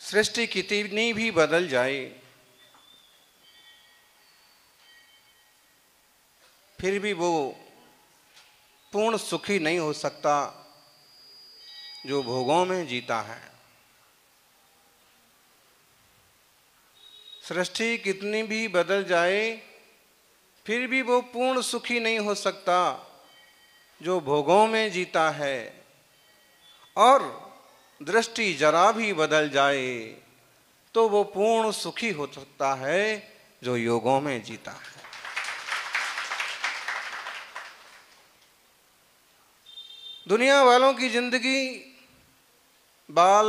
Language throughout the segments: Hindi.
सृष्टि कितनी भी बदल जाए, फिर भी वो पूर्ण सुखी नहीं हो सकता जो भोगों में जीता है। सृष्टि कितनी भी बदल जाए, फिर भी वो पूर्ण सुखी नहीं हो सकता जो भोगों में जीता है। और दृष्टि जरा भी बदल जाए तो वो पूर्ण सुखी हो सकता है जो योगों में जीता है। दुनिया वालों की जिंदगी बाल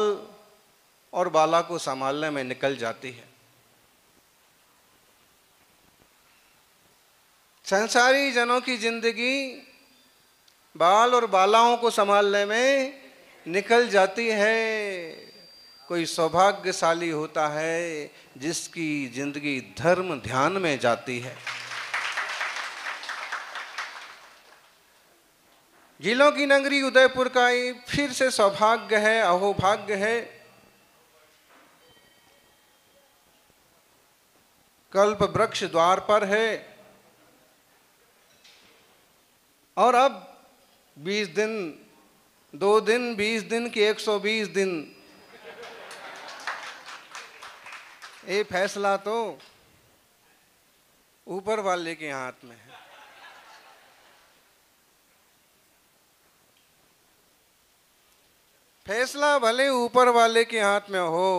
और बाला को संभालने में निकल जाती है। संसारी जनों की जिंदगी बाल और बालाओं को संभालने में निकल जाती है। कोई सौभाग्यशाली होता है जिसकी जिंदगी धर्म ध्यान में जाती है। जिलों की नगरी उदयपुर का ये फिर से सौभाग्य है, अहोभाग्य है। कल्प वृक्ष द्वार पर है और अब 20 दिन, 2 दिन, 20 दिन की 120 दिन, ये फैसला तो ऊपर वाले के हाथ में है। फैसला भले ऊपर वाले के हाथ में हो,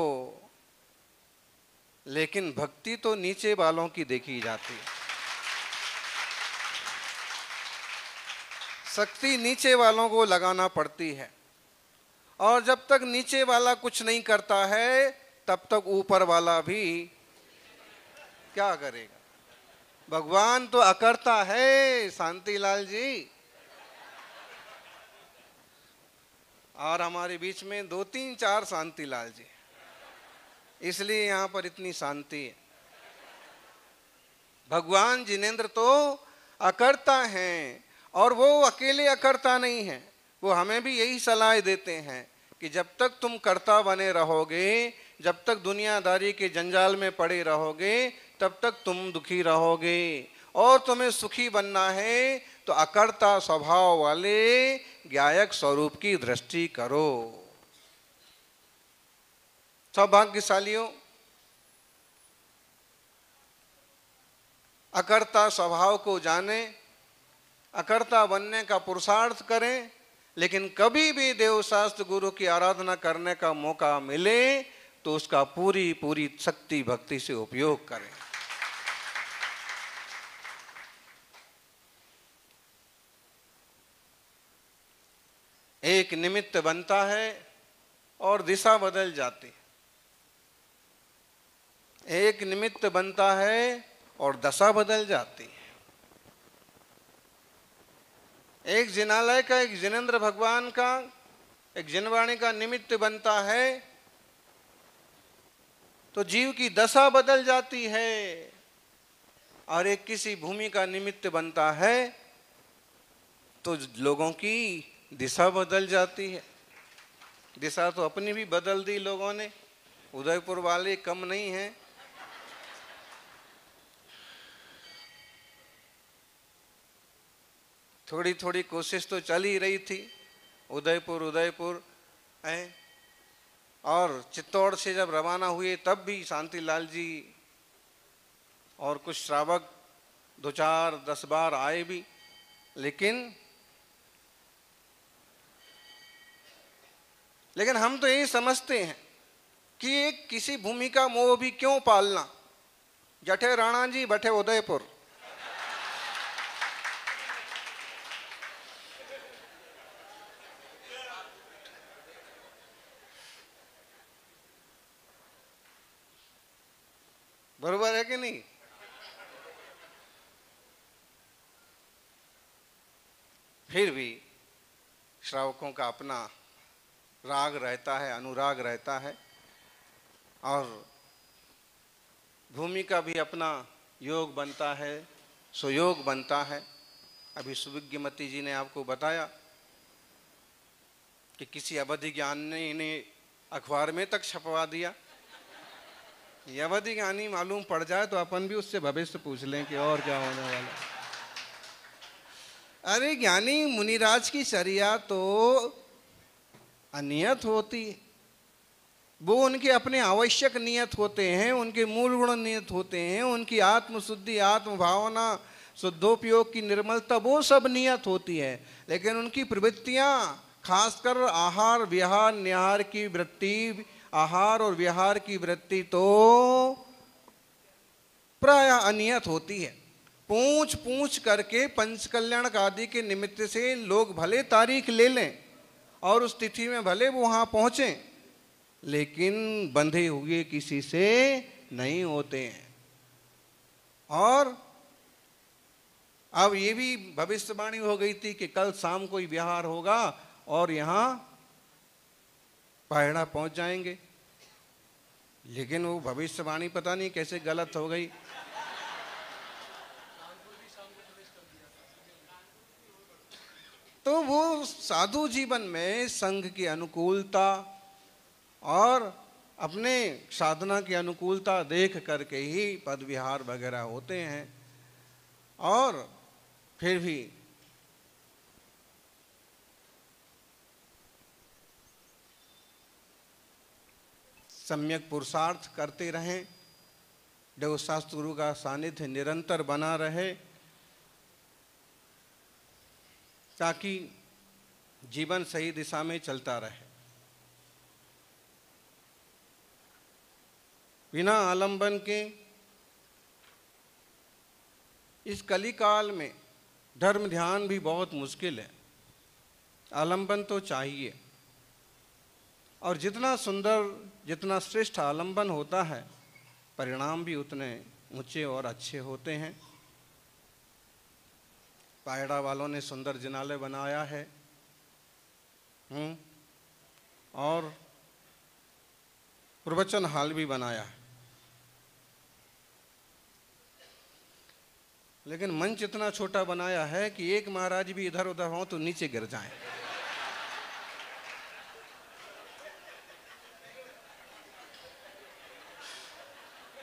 लेकिन भक्ति तो नीचे वालों की देखी जाती है। शक्ति नीचे वालों को लगाना पड़ती है, और जब तक नीचे वाला कुछ नहीं करता है तब तक ऊपर वाला भी क्या करेगा। भगवान तो अकर्ता है शांतिलाल जी, और हमारे बीच में 2, 3, 4 शांतिलाल जी, इसलिए यहाँ पर इतनी शांति है। भगवान जिनेंद्र तो अकर्ता हैं, और वो अकेले अकर्ता नहीं हैं, वो हमें भी यही सलाह देते हैं कि जब तक तुम कर्ता बने रहोगे, जब तक दुनियादारी के जंजाल में पड़े रहोगे, तब तक तुम दुखी रहोगे। और तुम्हें सुखी बनना है तो अकर्ता स्वभाव वाले ज्ञायक स्वरूप की दृष्टि करो। सौभाग्यशालियों, अकर्ता स्वभाव को जाने, अकर्ता बनने का पुरुषार्थ करें, लेकिन कभी भी देवशास्त्र गुरु की आराधना करने का मौका मिले तो उसका पूरी पूरी शक्ति भक्ति से उपयोग करें। एक निमित्त बनता है और दिशा बदल जाती है। एक निमित्त बनता है और दशा बदल जाती है। एक जिनालय का, एक जिनेंद्र भगवान का, एक जिनवाणी का निमित्त बनता है तो जीव की दशा बदल जाती है, और एक किसी भूमि का निमित्त बनता है तो लोगों की दिशा बदल जाती है। दिशा तो अपनी भी बदल दी लोगों ने, उदयपुर वाले कम नहीं हैं। थोड़ी थोड़ी कोशिश तो चल ही रही थी, उदयपुर उदयपुर है। और चित्तौड़ से जब रवाना हुए तब भी शांतिलाल जी और कुछ श्रावक 2, 4, 10 बार आए भी, लेकिन हम तो यही समझते हैं कि एक किसी भूमि का मोह भी क्यों पालना। जठे राणा जी बठे उदयपुर। बरोबर है कि नहीं? फिर भी श्रावकों का अपना राग रहता है, अनुराग रहता है, और भूमि का भी अपना योग बनता है, सुयोग बनता है। अभी सुविज्ञमती जी ने आपको बताया कि किसी अवधि ज्ञान ने इन्हें अखबार में तक छपवा दिया यदि ज्ञानी मालूम पड़ जाए तो अपन भी उससे भविष्य पूछ लें कि और क्या होने वाला है। अरे ज्ञानी मुनिराज की चर्या तो अनियत होती है, वो उनके अपने आवश्यक नियत होते हैं, उनके मूल गुण नियत होते हैं, उनकी आत्मशुद्धि, आत्म भावना, शुद्धोपयोग की निर्मलता, वो सब नियत होती है। लेकिन उनकी प्रवृत्तियां, खासकर आहार विहार निहार की वृत्ति, आहार और विहार की वृत्ति तो प्रायः अनियत होती है। पूछ पूछ करके पंचकल्याण आदि के निमित्त से लोग भले तारीख ले लें और उस तिथि में भले वो वहां पहुंचे, लेकिन बंधे हुए किसी से नहीं होते हैं। और अब ये भी भविष्यवाणी हो गई थी कि कल शाम को ही विहार होगा और यहां पायड़ा पहुंच जाएंगे, लेकिन वो भविष्यवाणी पता नहीं कैसे गलत हो गई। तो वो साधु जीवन में संघ की अनुकूलता और अपने साधना की अनुकूलता देख करके ही पद विहार वगैरह होते हैं। और फिर भी सम्यक पुरुषार्थ करते रहें, देवशास्त्र गुरु का सानिध्य निरंतर बना रहे, ताकि जीवन सही दिशा में चलता रहे। बिना आलंबन के इस कलिकाल में धर्म ध्यान भी बहुत मुश्किल है। आलंबन तो चाहिए, और जितना सुंदर, जितना श्रेष्ठ आलंबन होता है, परिणाम भी उतने ऊंचे और अच्छे होते हैं। पायड़ा वालों ने सुंदर जिनालय बनाया है, और प्रवचन हाल भी बनाया है, लेकिन मंच इतना छोटा बनाया है कि एक महाराज भी इधर उधर हो तो नीचे गिर जाएं।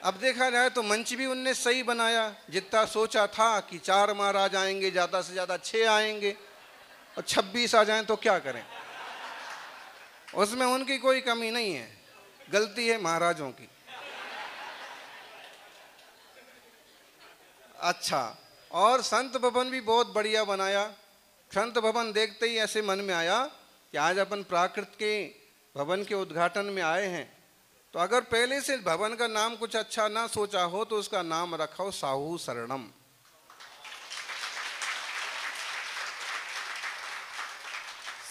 अब देखा जाए तो मंच भी उनने सही बनाया। जितना सोचा था कि 4 महाराज आएंगे, ज्यादा से ज्यादा 6 आएंगे, और 26 आ जाएं तो क्या करें। उसमें उनकी कोई कमी नहीं है, गलती है महाराजों की। अच्छा, और संत भवन भी बहुत बढ़िया बनाया। संत भवन देखते ही ऐसे मन में आया कि आज अपन प्राकृत के भवन के उद्घाटन में आए हैं, तो अगर पहले से भवन का नाम कुछ अच्छा ना सोचा हो तो उसका नाम रखो साहू शरणम।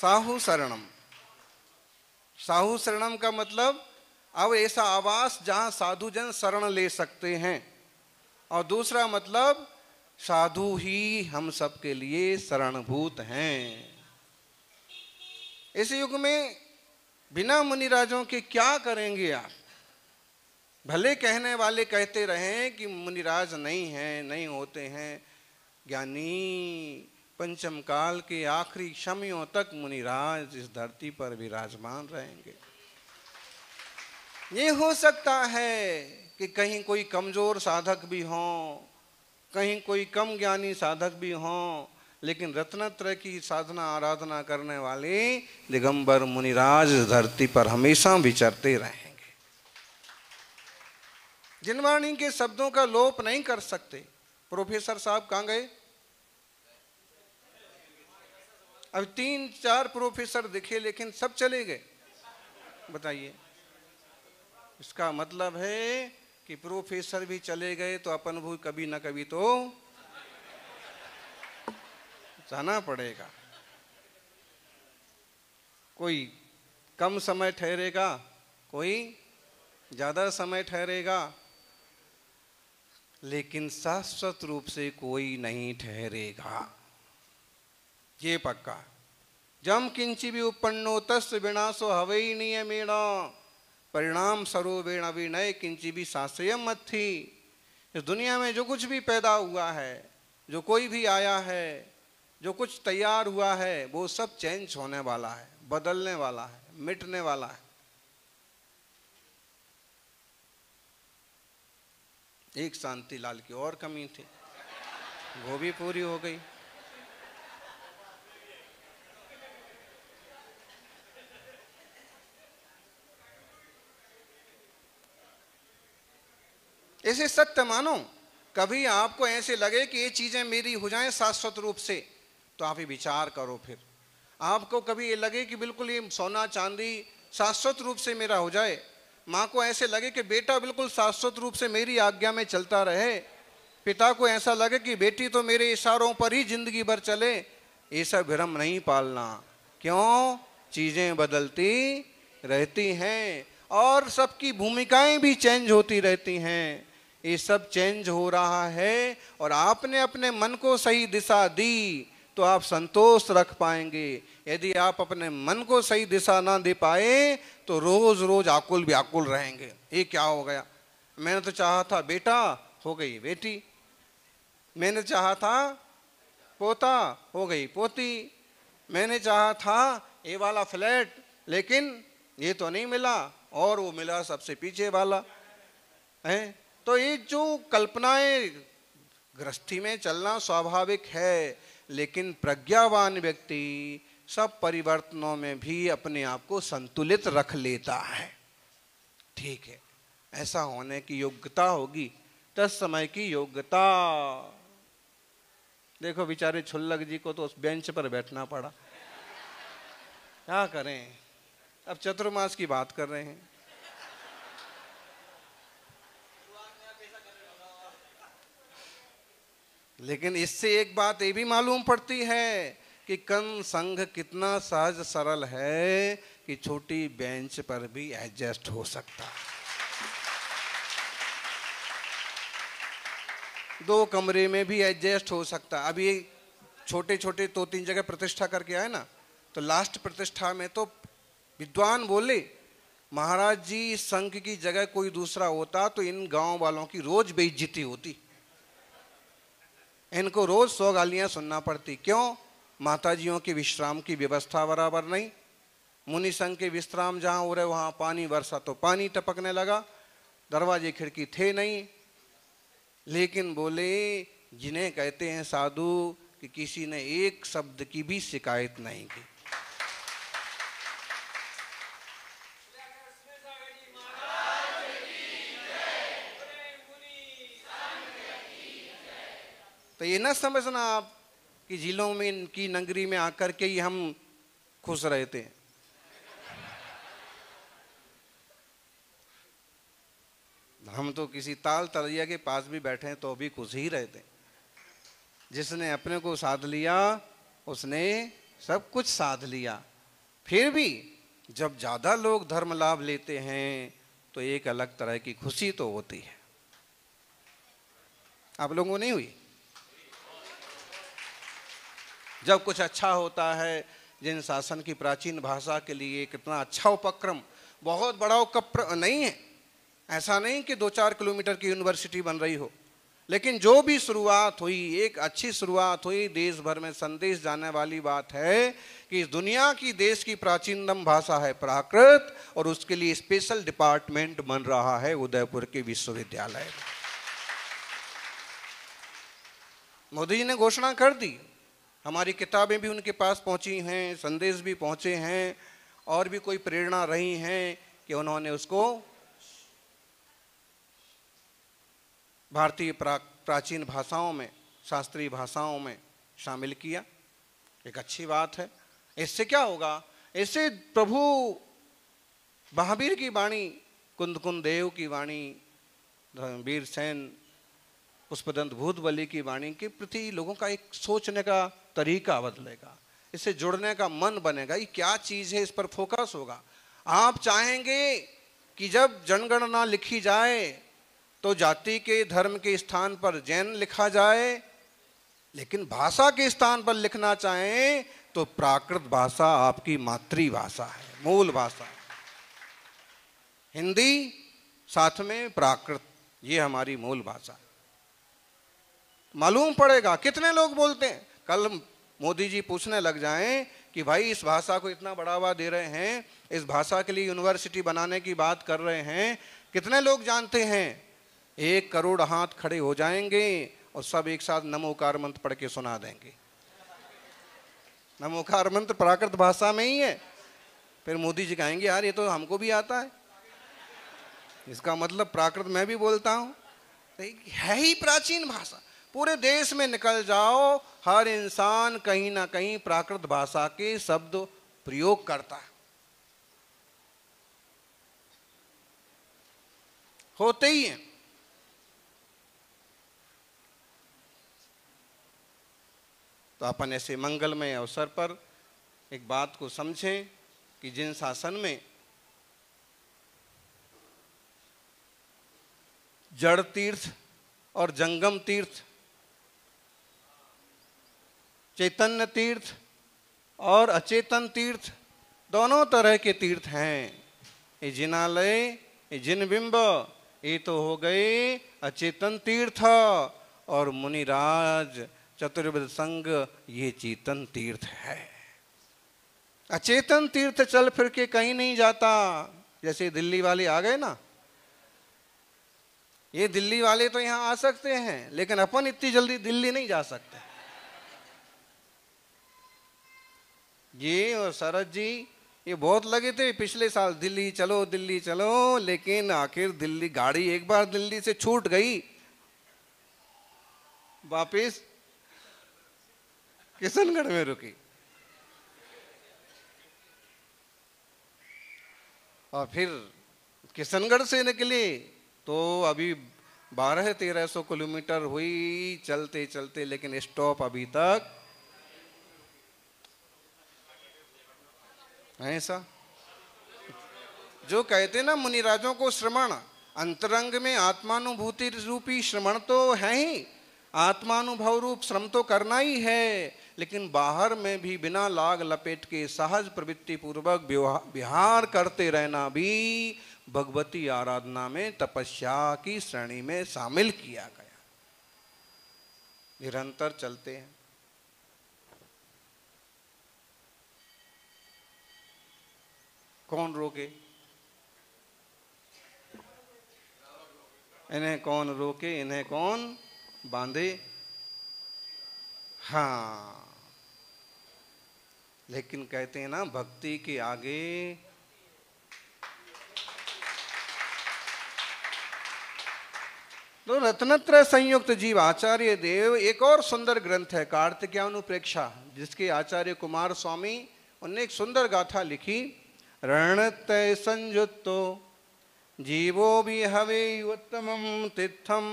साहू शरणम, साहू शरणम का मतलब अब ऐसा आवास जहां साधु जन शरण ले सकते हैं, और दूसरा मतलब साधु ही हम सब के लिए शरणभूत हैं। इस युग में बिना मुनिराजों के क्या करेंगे आप। भले कहने वाले कहते रहें कि मुनिराज नहीं हैं, नहीं होते हैं, ज्ञानी पंचम काल के आखिरी क्षमियों तक मुनिराज इस धरती पर विराजमान रहेंगे। ये हो सकता है कि कहीं कोई कमजोर साधक भी हों, कहीं कोई कम ज्ञानी साधक भी हों, लेकिन रत्नत्रय की साधना आराधना करने वाले दिगंबर मुनिराज धरती पर हमेशा विचरते रहेंगे। जिनवाणी के शब्दों का लोप नहीं कर सकते। प्रोफेसर साहब कहाँ गए? अब 3-4 प्रोफेसर दिखे, लेकिन सब चले गए। बताइए, इसका मतलब है कि प्रोफेसर भी चले गए तो अपन भी कभी ना कभी तो जाना पड़ेगा। कोई कम समय ठहरेगा, कोई ज्यादा समय ठहरेगा, लेकिन शाश्वत रूप से कोई नहीं ठहरेगा, ये पक्का। जम किंची भी उपन्नो तस्य विनाशो हवै नियमेण परिणाम सरोवेण विनय किंची भी साश्रयम मत्थि। इस दुनिया में जो कुछ भी पैदा हुआ है, जो कोई भी आया है, जो कुछ तैयार हुआ है, वो सब चेंज होने वाला है, बदलने वाला है, मिटने वाला है। एक शांति लाल की और कमी थी, वो भी पूरी हो गई। ऐसे सत्य मानो, कभी आपको ऐसे लगे कि ये चीजें मेरी हो जाएं शाश्वत रूप से, तो आप ही विचार करो। फिर आपको कभी ये लगे कि बिल्कुल ये सोना चांदी शाश्वत रूप से मेरा हो जाए, माँ को ऐसे लगे कि बेटा बिल्कुल शाश्वत रूप से मेरी आज्ञा में चलता रहे, पिता को ऐसा लगे कि बेटी तो मेरे इशारों पर ही जिंदगी भर चले, ये सब भ्रम नहीं पालना। क्यों? चीजें बदलती रहती हैं और सबकी भूमिकाएं भी चेंज होती रहती हैं। ये सब चेंज हो रहा है और आपने अपने मन को सही दिशा दी तो आप संतोष रख पाएंगे। यदि आप अपने मन को सही दिशा ना दे पाए तो रोज रोज आकुल व्याकुल रहेंगे। ये क्या हो गया? मैंने तो चाहा था बेटा, हो गई बेटी। मैंने चाहा था पोता, हो गई पोती। मैंने चाहा था ये वाला फ्लैट, लेकिन ये तो नहीं मिला, और वो मिला सबसे पीछे वाला है। तो ये जो कल्पनाएं, गृहस्थी में चलना स्वाभाविक है, लेकिन प्रज्ञावान व्यक्ति सब परिवर्तनों में भी अपने आप को संतुलित रख लेता है। ठीक है, ऐसा होने की योग्यता होगी, तत्समय की योग्यता। देखो बेचारे छुल्लक जी को तो उस बेंच पर बैठना पड़ा, क्या करें। अब चतुर्मास की बात कर रहे हैं। लेकिन इससे एक बात ये भी मालूम पड़ती है कि कन संघ कितना सहज सरल है कि छोटी बेंच पर भी एडजस्ट हो सकता है। 2 कमरे में भी एडजस्ट हो सकता है। अभी छोटे छोटे 2-3 जगह प्रतिष्ठा करके आए ना, तो लास्ट प्रतिष्ठा में तो विद्वान बोले, महाराज जी इस संघ की जगह कोई दूसरा होता तो इन गांव वालों की रोज बेइज्जती होती, इनको रोज 100 गालियां सुनना पड़ती। क्यों? माताजियों के विश्राम की व्यवस्था बराबर नहीं। मुनि संघ के विश्राम जहां हो रहे वहां पानी बरसा तो पानी टपकने लगा, दरवाजे खिड़की थे नहीं। लेकिन बोले जिन्हें कहते हैं साधु कि किसी ने एक शब्द की भी शिकायत नहीं की। तो ये ना समझना आप कि जिलों में की नगरी में आकर के ही हम खुश रहते हैं। हम तो किसी ताल तलैया के पास भी बैठे हैं तो भी खुश ही रहते हैं। जिसने अपने को साध लिया उसने सब कुछ साध लिया। फिर भी जब ज्यादा लोग धर्म लाभ लेते हैं तो एक अलग तरह की खुशी तो होती है। आप लोगों को नहीं हुई? जब कुछ अच्छा होता है, जिन शासन की प्राचीन भाषा के लिए कितना अच्छा उपक्रम, बहुत बड़ा उपक्रम नहीं है, ऐसा नहीं कि 2-4 किलोमीटर की यूनिवर्सिटी बन रही हो, लेकिन जो भी शुरुआत हुई एक अच्छी शुरुआत हुई। देश भर में संदेश जाने वाली बात है कि इस दुनिया की देश की प्राचीनतम भाषा है प्राकृत, और उसके लिए स्पेशल डिपार्टमेंट बन रहा है उदयपुर के विश्वविद्यालय में। मोदी जी ने घोषणा कर दी, हमारी किताबें भी उनके पास पहुंची हैं, संदेश भी पहुंचे हैं, और भी कोई प्रेरणा रही हैं कि उन्होंने उसको भारतीय प्राचीन भाषाओं में, शास्त्रीय भाषाओं में शामिल किया। एक अच्छी बात है। इससे क्या होगा? इससे प्रभु महावीर की वाणी, कुंद देव की वाणी, वीरसेन, पुष्पदंत भूतबली की वाणी के प्रति लोगों का एक सोचने का तरीका बदलेगा, इससे जुड़ने का मन बनेगा। ये क्या चीज है, इस पर फोकस होगा। आप चाहेंगे कि जब जनगणना लिखी जाए तो जाति के धर्म के स्थान पर जैन लिखा जाए, लेकिन भाषा के स्थान पर लिखना चाहें तो प्राकृत भाषा आपकी मातृभाषा है, मूल भाषा है। हिंदी साथ में प्राकृत, ये हमारी मूल भाषा है। मालूम पड़ेगा कितने लोग बोलते हैं। कल मोदी जी पूछने लग जाएं कि भाई इस भाषा को इतना बढ़ावा दे रहे हैं, इस भाषा के लिए यूनिवर्सिटी बनाने की बात कर रहे हैं, कितने लोग जानते हैं 1 करोड़ हाथ खड़े हो जाएंगे और सब एक साथ नमोकार मंत्र पढ़ के सुना देंगे। नमोकार मंत्र प्राकृत भाषा में ही है। फिर मोदी जी कहेंगे यार ये तो हमको भी आता है, इसका मतलब प्राकृत मैं भी बोलता हूँ। है ही प्राचीन भाषा। पूरे देश में निकल जाओ, हर इंसान कहीं ना कहीं प्राकृत भाषा के शब्द प्रयोग करता है, होते ही हैं। तो अपन ऐसे मंगलमय अवसर पर एक बात को समझें कि जिन शासन में जड़ तीर्थ और जंगम तीर्थ, चैतन्य तीर्थ और अचेतन तीर्थ, दोनों तरह के तीर्थ हैं। ये जिनालय, ये जिनबिंब, ये तो हो गए अचेतन तीर्थ, और मुनिराज चतुर्विध संघ ये चेतन तीर्थ है। अचेतन तीर्थ चल फिर के कहीं नहीं जाता। जैसे दिल्ली वाले आ गए ना, ये दिल्ली वाले तो यहां आ सकते हैं, लेकिन अपन इतनी जल्दी दिल्ली नहीं जा सकते। ये और शरद जी ये बहुत लगे थे पिछले साल, दिल्ली चलो दिल्ली चलो, लेकिन आखिर दिल्ली गाड़ी एक बार दिल्ली से छूट गई, वापिस किशनगढ़ में रुकी। और फिर किशनगढ़ से निकले तो अभी 1200-1300 किलोमीटर हुई चलते चलते, लेकिन स्टॉप अभी तक ऐसा। जो कहते ना मुनिराजों को श्रमण, अंतरंग में आत्मानुभूति रूपी श्रमण तो है ही, आत्मानुभव रूप श्रम तो करना ही है, लेकिन बाहर में भी बिना लाग लपेट के सहज प्रवृत्ति पूर्वक विहार करते रहना भी भगवती आराधना में तपस्या की श्रेणी में शामिल किया गया। निरंतर चलते हैं। कौन रोके? इन्हें कौन रोके, इन्हें कौन बांधे? हाँ, लेकिन कहते हैं ना भक्ति के आगे तो रत्नत्रय संयुक्त जीव आचार्य देव एक और सुंदर ग्रंथ है कार्तिकेयानुप्रेक्षा, जिसके आचार्य कुमार स्वामी उन्होंने एक सुंदर गाथा लिखी। रणत्रय संयुक्तो जीवो विहवे उत्तमं तीर्थम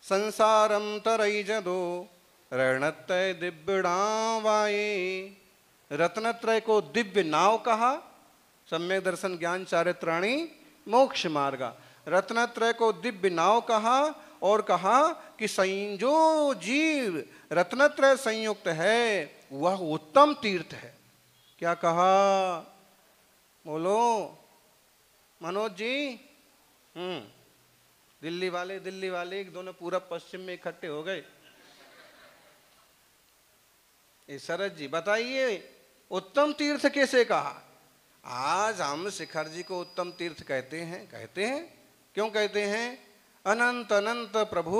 संसारम तरैजदो रणत्रय दिव्यणावाये। रत्नत्रय को दिव्य नाव कहा, सम्यक दर्शन ज्ञान चारित्राणी मोक्ष मार्गा। रत्नत्रय को दिव्य नाव कहा और कहा कि जो जीव रत्नत्रय संयुक्त है वह उत्तम तीर्थ है। क्या कहा? बोलो मनोज जी। दिल्ली वाले एक दोनों पूरब पश्चिम में इकट्ठे हो गए। शरद जी बताइए उत्तम तीर्थ कैसे कहा? आज हम शिखर जी को उत्तम तीर्थ कहते हैं। क्यों कहते हैं? अनंत अनंत प्रभु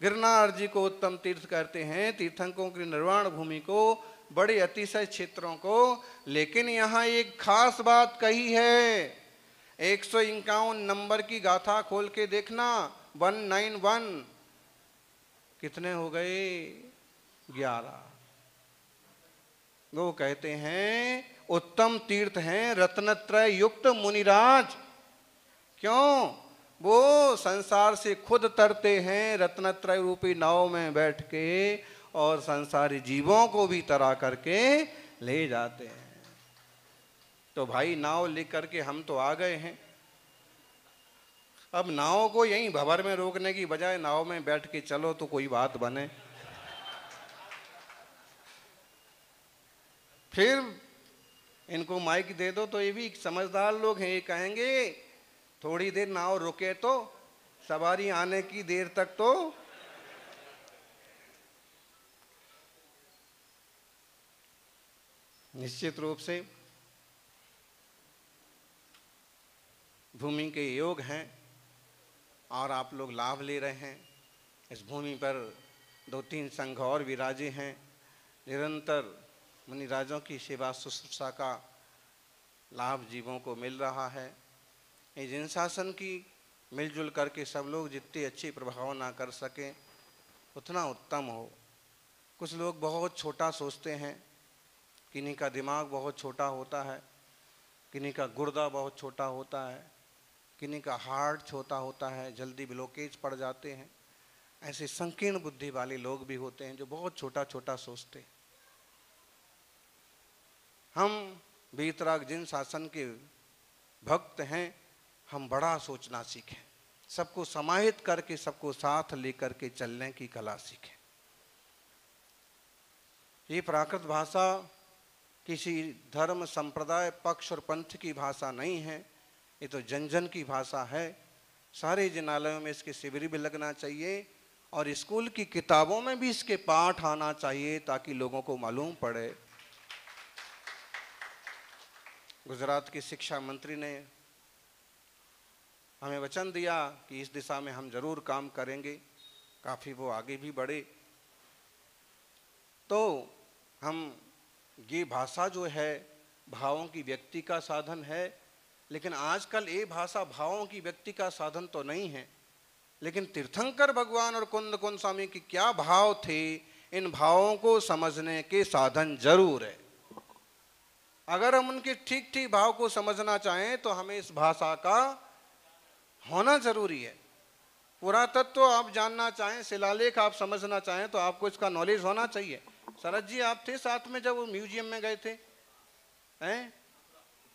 गिरनार जी को उत्तम तीर्थ कहते हैं, तीर्थंकों की निर्वाण भूमि को, बड़े अतिशय क्षेत्रों को। लेकिन यहाँ एक खास बात कही है। 151 नंबर की गाथा खोल के देखना, 191 कितने हो गए? 11। वो कहते हैं उत्तम तीर्थ हैं रत्नत्रय युक्त मुनिराज। क्यों? वो संसार से खुद तरते हैं रत्नत्रय रूपी नाव में बैठ के, और संसारी जीवों को भी तरा करके ले जाते हैं। तो भाई नाव लिख करके हम तो आ गए हैं, अब नाव को यहीं भंवर में रोकने की बजाय नाव में बैठ के चलो तो कोई बात बने। फिर इनको माइक दे दो तो ये भी समझदार लोग हैं, ये कहेंगे थोड़ी देर नाव रुके तो सवारी आने की देर तक तो। निश्चित रूप से भूमि के योग हैं और आप लोग लाभ ले रहे हैं। इस भूमि पर 2-3 संघ और विराजे हैं। निरंतर मुनिराजों की सेवा शुश्रूषा का लाभ जीवों को मिल रहा है। ये जिन शासन की मिलजुल करके सब लोग जितनी अच्छी प्रभावना कर सकें उतना उत्तम हो। कुछ लोग बहुत छोटा सोचते हैं, किन्हीं का दिमाग बहुत छोटा होता है, किन्हीं का गुर्दा बहुत छोटा होता है, किन्हीं का हार्ट छोटा होता है, जल्दी ब्लॉकेज पड़ जाते हैं। ऐसे संकीर्ण बुद्धि वाले लोग भी होते हैं जो बहुत छोटा छोटा सोचते हैं। हम वीतराग जिन शासन के भक्त हैं, हम बड़ा सोचना सीखें, सबको समाहित करके सबको साथ लेकर के चलने की कला सीखें। ये प्राकृत भाषा किसी धर्म संप्रदाय पक्ष और पंथ की भाषा नहीं है, ये तो जन जन की भाषा है। सारे जिनालयों में इसके शिविर भी लगना चाहिए और स्कूल की किताबों में भी इसके पाठ आना चाहिए ताकि लोगों को मालूम पड़े। गुजरात के शिक्षा मंत्री ने हमें वचन दिया कि इस दिशा में हम जरूर काम करेंगे। काफ़ी वो आगे भी बढ़े। तो हम ये भाषा जो है भावों की व्यक्ति का साधन है, लेकिन आजकल ये भाषा भावों की व्यक्ति का साधन तो नहीं है। लेकिन तीर्थंकर भगवान और कुंद कुंद स्वामी की क्या भाव थे, इन भावों को समझने के साधन जरूर है। अगर हम उनके ठीक ठीक भाव को समझना चाहें तो हमें इस भाषा का होना जरूरी है। पुरातत्व आप जानना चाहें, शिलालेख आप समझना चाहें तो आपको इसका नॉलेज होना चाहिए। शरद जी आप थे साथ में जब वो म्यूजियम में गए थे, हैं?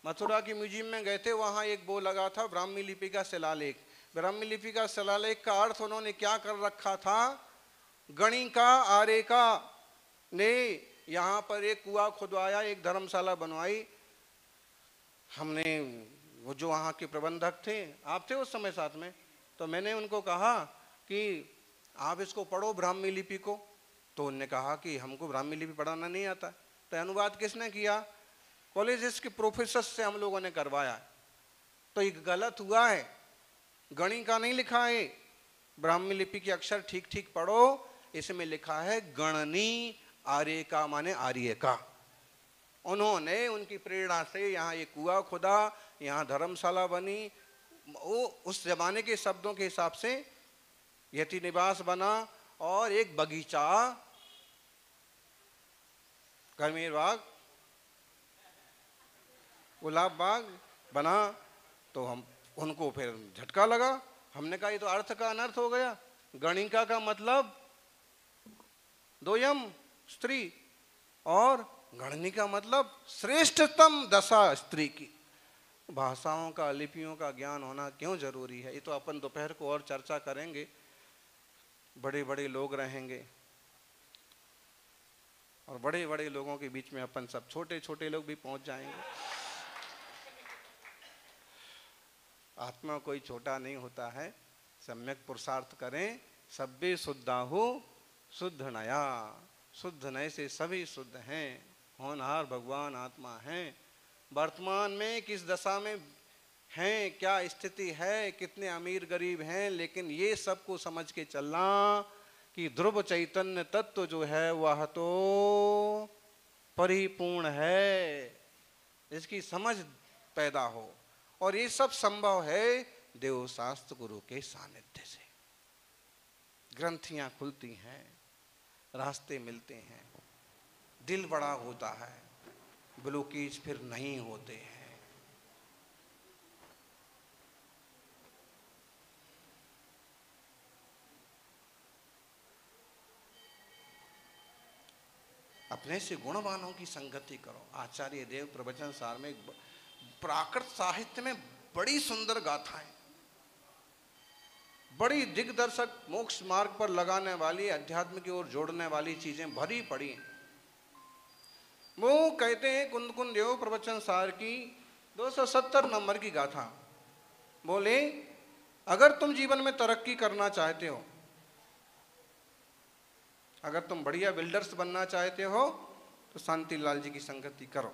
मथुरा की म्यूजियम में गए थे, वहाँ एक वो लगा था ब्राह्मी लिपि का शिलालेख। ब्राह्मी लिपि का शिलालेख का अर्थ उन्होंने क्या कर रखा था, गणिका आरेका ने यहाँ पर एक कुआं खुदवाया, एक धर्मशाला बनवाई। हमने वो जो वहाँ के प्रबंधक थे, आप थे उस समय साथ में, तो मैंने उनको कहा कि आप इसको पढ़ो ब्राह्मी लिपि को। तो उन्होंने कहा कि हमको ब्राह्मी लिपि पढ़ाना नहीं आता। तो अनुवाद किसने किया? कॉलेजेस के प्रोफेसर से हम लोगों ने करवाया। तो ये गलत हुआ है, गणिका नहीं लिखा है। ब्राह्मी लिपि के अक्षर ठीक ठीक पढ़ो। इसमें लिखा है गणनी आर्यका माने आर्य का। उन्होंने उनकी प्रेरणा से यहाँ एक कुआं खुदा, यहाँ धर्मशाला बनी, वो उस जमाने के शब्दों के हिसाब से यति निवास बना और एक बगीचा, करमेर बाग, गुलाब बाग बना। तो हम उनको फिर झटका लगा। हमने कहा ये तो अर्थ का अनर्थ हो गया। गणिका का मतलब दोयम स्त्री और गणनी का मतलब श्रेष्ठतम दशा स्त्री की। भाषाओं का, लिपियों का ज्ञान होना क्यों जरूरी है, ये तो अपन दोपहर को और चर्चा करेंगे। बड़े बड़े लोग रहेंगे और बड़े बड़े लोगों के बीच में अपन सब छोटे छोटे लोग भी पहुंच जाएंगे। आत्मा कोई छोटा नहीं होता है। सम्यक पुरुषार्थ करें। सब्बे शुद्धाहु शुद्ध नया। शुद्ध नए से सभी शुद्ध हैं। होनहार भगवान आत्मा हैं। वर्तमान में किस दशा में हैं, क्या स्थिति है, कितने अमीर गरीब हैं, लेकिन ये सबको समझ के चलना कि ध्रुव चैतन्य तत्व जो है वह तो परिपूर्ण है, इसकी समझ पैदा हो। और ये सब संभव है देव शास्त्र गुरु के सानिध्य से। ग्रंथियां खुलती हैं, रास्ते मिलते हैं, दिल बड़ा होता है, ब्लॉकेज फिर नहीं होते हैं। अपने से गुणवानों की संगति करो। आचार्य देव प्रवचन सार में प्राकृत साहित्य में बड़ी सुंदर गाथाएं, बड़ी दिग्दर्शक, मोक्ष मार्ग पर लगाने वाली, अध्यात्म की ओर जोड़ने वाली चीजें भरी पड़ी। वो कहते हैं कुंद कुंद देव प्रवचन सार की 270 नंबर की गाथा। बोले अगर तुम जीवन में तरक्की करना चाहते हो, अगर तुम बढ़िया बिल्डर्स बनना चाहते हो तो शांतिलाल जी की संगति करो।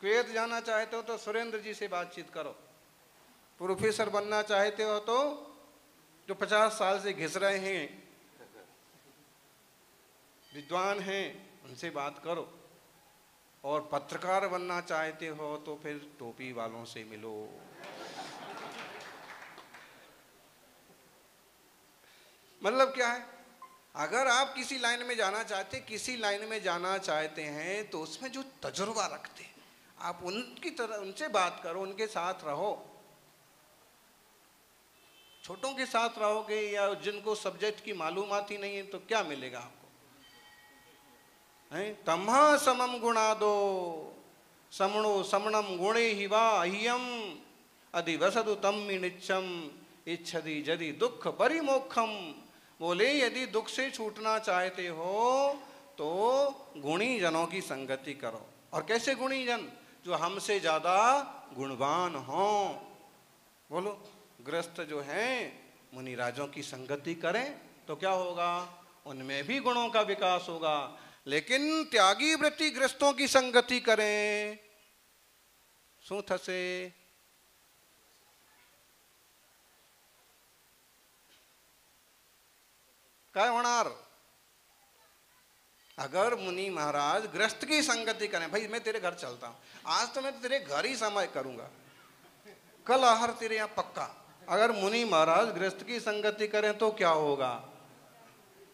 कुवैत जाना चाहते हो तो सुरेंद्र जी से बातचीत करो। प्रोफेसर बनना चाहते हो तो जो 50 साल से घिस रहे हैं विद्वान हैं उनसे बात करो। और पत्रकार बनना चाहते हो तो फिर टोपी वालों से मिलो। मतलब क्या है, अगर आप किसी लाइन में जाना चाहते हैं तो उसमें जो तजुर्बा रखते हैं आप उनकी तरह उनसे बात करो, उनके साथ रहो। छोटों के साथ रहोगे या जिनको सब्जेक्ट की मालूमात ही नहीं है तो क्या मिलेगा आपको? तम्हा समम गुणादो समणो समणम गुणे ही वा अह्यम अधिवसदु तम्मि निच्चम इच्छति यदि दुख परिमोक्षम। बोले यदि दुख से छूटना चाहते हो तो गुणी जनों की संगति करो। और कैसे गुणी जन? जो हमसे ज्यादा गुणवान हो। बोलो, ग्रस्त जो हैं मुनिराजों की संगति करें तो क्या होगा? उनमें भी गुणों का विकास होगा। लेकिन त्यागी वृत्ति ग्रस्तों की संगति करें शू थसे? क्या होणार? अगर मुनि महाराज ग्रस्त की संगति करें, भाई मैं तेरे घर चलता हूं, आज तो मैं तेरे घर ही समय करूंगा, कल आहार तेरे यहां पक्का। अगर मुनि महाराज गृहस्थ की संगति करें तो क्या होगा?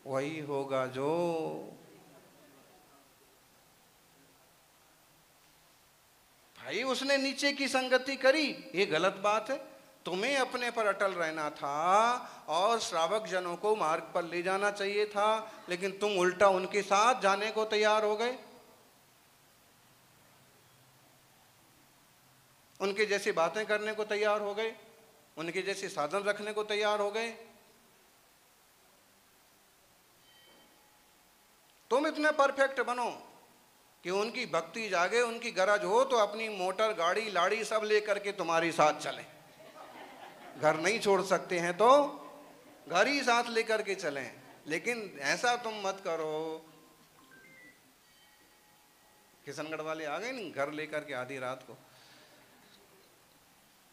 वही होगा जो भाई उसने नीचे की संगति करी, ये गलत बात है। तुम्हें अपने पर अटल रहना था और श्रावक जनों को मार्ग पर ले जाना चाहिए था, लेकिन तुम उल्टा उनके साथ जाने को तैयार हो गए। उनके जैसी बातें करने को तैयार हो गए, उनके जैसे साधन रखने को तैयार हो गए। तुम इतने परफेक्ट बनो कि उनकी भक्ति जागे, उनकी गरज हो तो अपनी मोटर गाड़ी लाड़ी सब लेकर के तुम्हारे साथ चलें। घर नहीं छोड़ सकते हैं तो घर ही साथ लेकर के चलें। लेकिन ऐसा तुम मत करो। किशनगढ़ वाले आ गए नहीं घर लेकर के आधी रात को।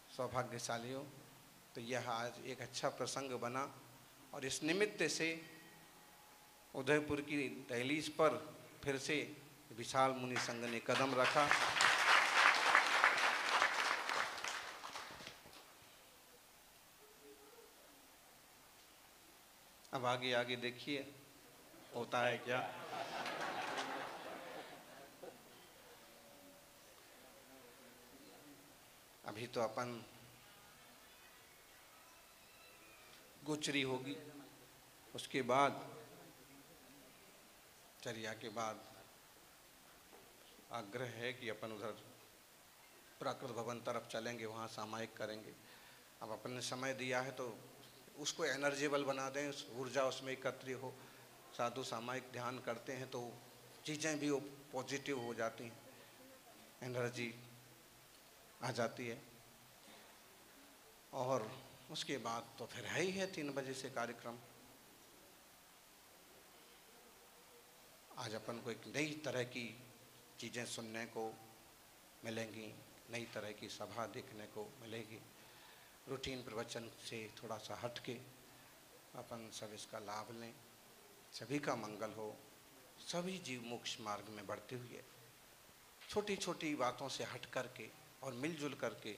सौभाग्यशाली हो। तो यह आज एक अच्छा प्रसंग बना और इस निमित्त से उदयपुर की दहलीज पर फिर से विशाल मुनि संघ ने कदम रखा। अब आगे आगे देखिए होता है क्या। अभी तो अपन गोचरी होगी, उसके बाद चर्या के बाद आग्रह है कि अपन उधर प्राकृत भवन तरफ चलेंगे, वहाँ सामायिक करेंगे। अब अपन ने समय दिया है तो उसको एनर्जेबल बना दें, ऊर्जा उसमें एकत्रित हो। साधु सामायिक ध्यान करते हैं तो चीज़ें भी पॉजिटिव हो जाती हैं, एनर्जी आ जाती है। और उसके बाद तो फिर है ही है 3 बजे से कार्यक्रम। आज अपन को एक नई तरह की चीज़ें सुनने को मिलेंगी, नई तरह की सभा देखने को मिलेगी। रूटीन प्रवचन से थोड़ा सा हट के अपन सब इसका लाभ लें। सभी का मंगल हो, सभी जीव मोक्ष मार्ग में बढ़ते हुए छोटी छोटी बातों से हट करके और मिलजुल करके,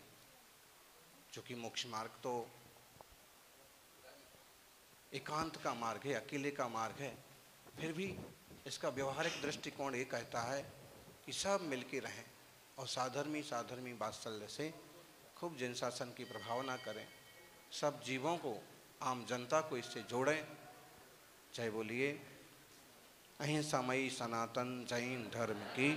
चूँकि मोक्ष मार्ग तो एकांत का मार्ग है, अकेले का मार्ग है, फिर भी इसका व्यवहारिक दृष्टिकोण ये कहता है कि सब मिलके रहें और साधर्मी वात्सल्य से खूब जिन शासन की प्रभावना करें। सब जीवों को, आम जनता को इससे जोड़ें। जय बोलिए अहिंसामयी सनातन जैन धर्म की।